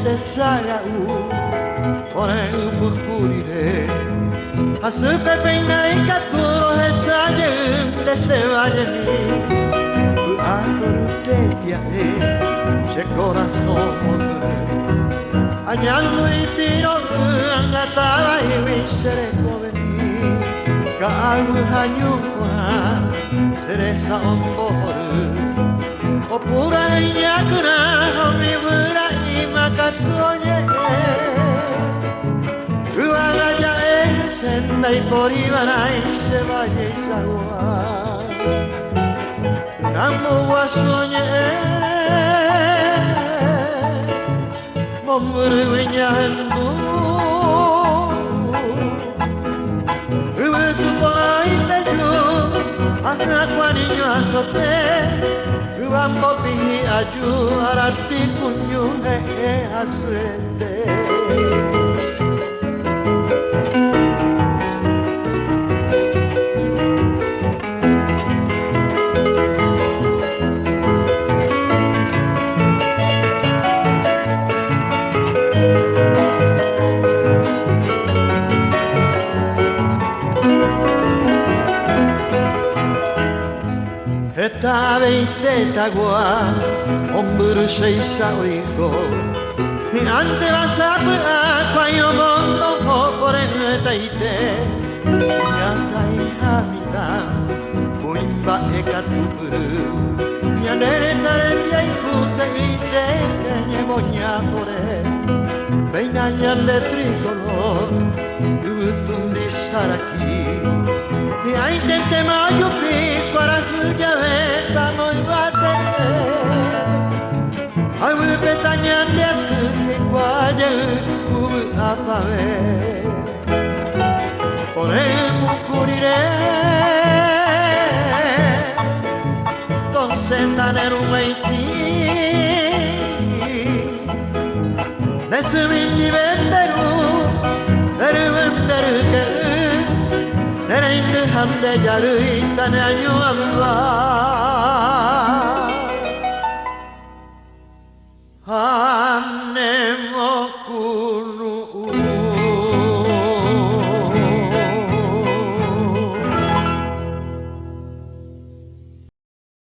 te sagau Ore upurire Asupe peina y caturo Esayen de se vayeni Atorute tiare Se corazón mogre Añando y piro Angataba y visere koveni Kaagu hanyukona Teresa onboru Opura inyakuna Omibura imakatoye Uagaja senda y por Ibana y se vaya y sagua Nambu wasoñe Momburu winyandu Ubetu porai peju Akrakwa niño azote Ubambo pihi aju Arati kunyu asrende Eta beite tagua, omburu seisa oiko Y ante basapu akwayo mondo popore taite Nyaka ihamita, muimba ekatuburu Nyadere tare piaikute ite kenye monya pore Beina nyande tricolor, utundi saraki Y aite te mayo pico arakuja veta noi bate Ai petaña de atu kwaje ku apave Ore mukurire Con sentanero meiti Nesumi venderu venderu ke Nereyinde hamde jarı tane anyu amba